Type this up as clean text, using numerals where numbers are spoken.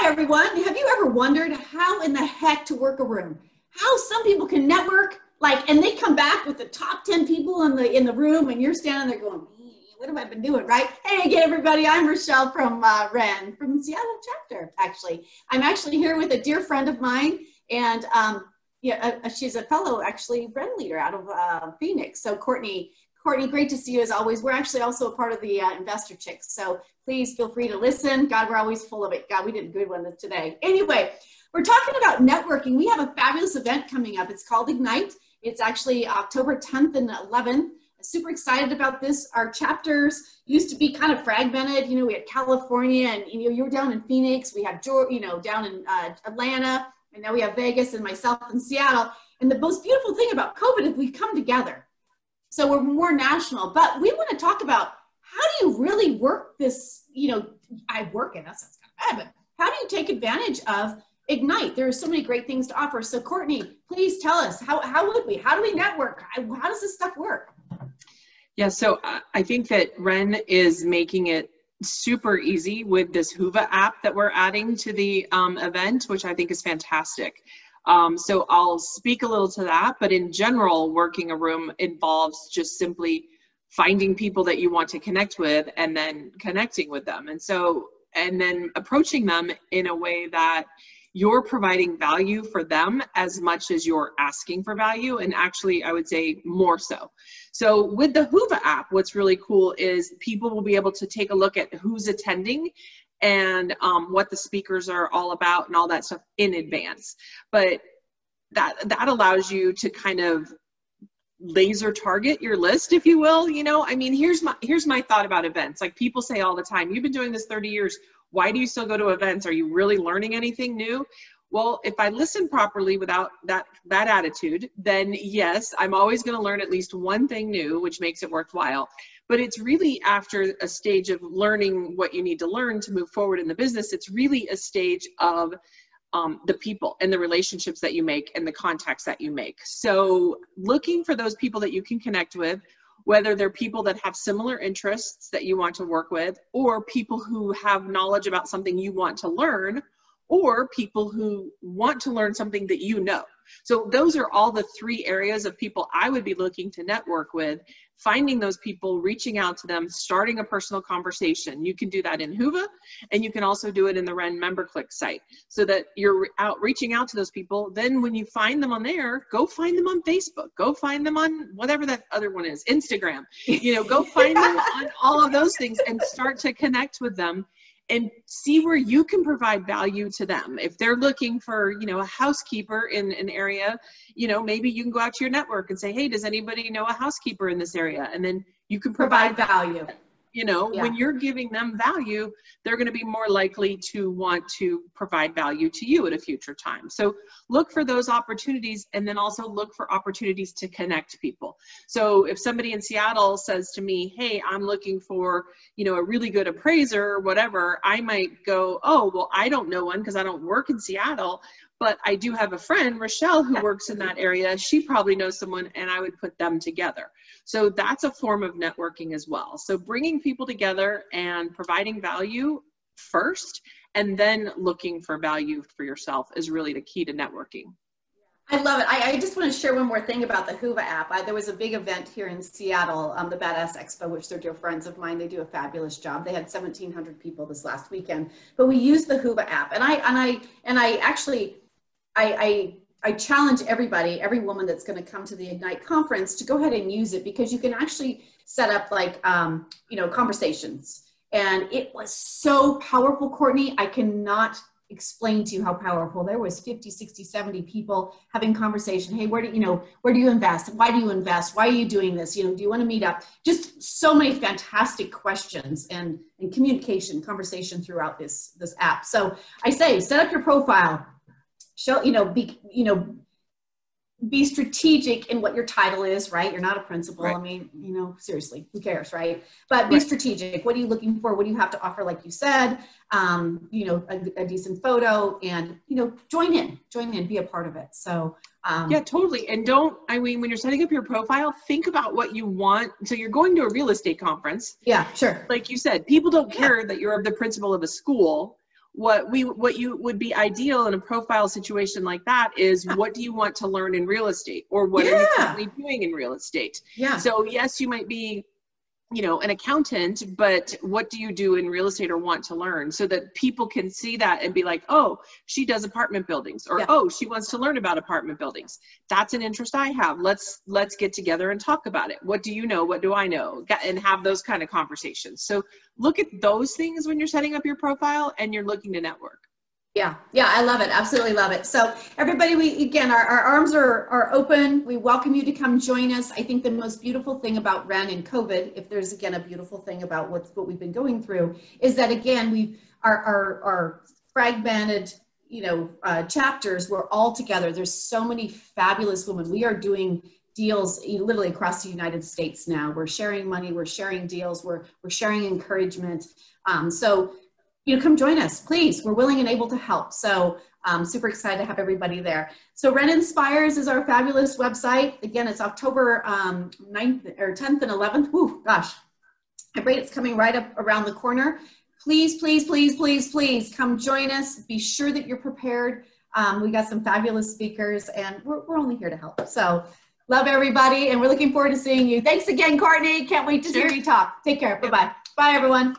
Hi, everyone. Have you ever wondered how in the heck to work a room? How some people can network, and they come back with the top 10 people in the room, and you're standing there going, what have I been doing, right? Hey again, everybody. I'm Rochelle from WREN, from the Seattle chapter, actually. I'm actually here with a dear friend of mine, and she's a fellow, actually, WREN leader out of Phoenix. So Courtney, great to see you as always. We're actually also a part of the Investor Chicks, so please feel free to listen. God, we're always full of it. God, we did a good one today. Anyway, we're talking about networking. We have a fabulous event coming up. It's called Ignite. It's actually October 10th and 11th. Super excited about this. Our chapters used to be kind of fragmented. We had California, and you were down in Phoenix. We have down in Atlanta, and now we have Vegas and myself in Seattle. And the most beautiful thing about COVID is we've come together. So we're more national, but we want to talk about how do you really work this, I work it, that sounds kind of bad, but how do you take advantage of Ignite? There are so many great things to offer. So Courtney, please tell us, how do we network? How does this stuff work? Yeah, so I think that WREN is making it super easy with this Whova app that we're adding to the event, which I think is fantastic. So I'll speak a little to that, but in general, working a room involves just simply finding people that you want to connect with and then connecting with them. And then approaching them in a way that you're providing value for them as much as you're asking for value, and actually I would say more so. So with the Whova app, what's really cool is people will be able to take a look at who's attending and what the speakers are all about and all that stuff in advance. But that allows you to kind of laser target your list, if you will. Here's my thought about events. Like, people say all the time, you've been doing this 30 years. Why do you still go to events? Are you really learning anything new? Well, if I listen properly without that attitude, then yes, I'm always going to learn at least one thing new, which makes it worthwhile. But it's really after a stage of learning what you need to learn to move forward in the business. It's really a stage of the people and the relationships that you make and the contacts that you make. So looking for those people that you can connect with, whether they're people that have similar interests that you want to work with, or people who have knowledge about something you want to learn, or people who want to learn something that you know. So those are all the three areas of people I would be looking to network with. Finding those people, reaching out to them, starting a personal conversation. You can do that in Whova, and you can also do it in the WREN MemberClick site, so that you're reaching out to those people. Then when you find them on there, go find them on Facebook, go find them on whatever that other one is, Instagram, go find them on all of those things and start to connect with them and see where you can provide value to them. If they're looking for, a housekeeper in an area, maybe you can go out to your network and say, hey, does anybody know a housekeeper in this area? And then you can provide value. When you're giving them value, they're going to be more likely to want to provide value to you at a future time. So look for those opportunities, and then also look for opportunities to connect people. So if somebody in Seattle says to me, hey, I'm looking for, a really good appraiser or whatever, I might go, oh, well, I don't know one because I don't work in Seattle, but I do have a friend, Rochelle, who works in that area. She probably knows someone, and I would put them together. So that's a form of networking as well. So bringing people together and providing value first, and then looking for value for yourself is really the key to networking. I love it. I just want to share one more thing about the Whova app. There was a big event here in Seattle, the Badass Expo, which they're dear friends of mine. They do a fabulous job. They had 1,700 people this last weekend, but we used the Whova app, and I challenge everybody, every woman that's going to come to the Ignite conference, to go ahead and use it, because you can actually set up conversations. And it was so powerful, Courtney. I cannot explain to you how powerful. There was 50, 60, 70 people having conversation. Hey, where do you invest? Why do you invest? Why are you doing this? Do you want to meet up? Just so many fantastic questions and conversation throughout this app. So I say, set up your profile. Show, be strategic in what your title is, right? You're not a principal. Right. Seriously, who cares, right? But be strategic. What are you looking for? What do you have to offer? Like you said, a decent photo, and, join in, be a part of it. So, yeah, totally. And when you're setting up your profile, think about what you want. So you're going to a real estate conference. Yeah, sure. Like you said, people don't care that you're the principal of a school. what you would be ideal in a profile situation like that is, what do you want to learn in real estate, or what are you currently doing in real estate? Yeah. So yes, you might be, you know, an accountant, but what do you do in real estate or want to learn, so that people can see that and be like, oh, she does apartment buildings, or oh, she wants to learn about apartment buildings. That's an interest I have. Let's get together and talk about it. What do you know? What do I know? And have those kind of conversations. So look at those things when you're setting up your profile and you're looking to network. Yeah, I love it. Absolutely love it. So everybody, our arms are open. We welcome you to come join us. I think the most beautiful thing about WREN and COVID, if there's again a beautiful thing about what we've been going through, is that again, our fragmented, you know, chapters, we're all together. There's so many fabulous women. We are doing deals literally across the United States now. We're sharing money, we're sharing deals, we're sharing encouragement. So, you know, come join us, please. We're willing and able to help. So I'm super excited to have everybody there. So WREN Inspires is our fabulous website. Again, it's October 9th or 10th and 11th. Whew, gosh, I rate it's coming right up around the corner. Please, please, please, please, please come join us. Be sure that you're prepared. We got some fabulous speakers, and we're only here to help. So love everybody, and we're looking forward to seeing you. Thanks again, Courtney. Can't wait to hear you talk. Take care. Bye-bye. Bye, everyone.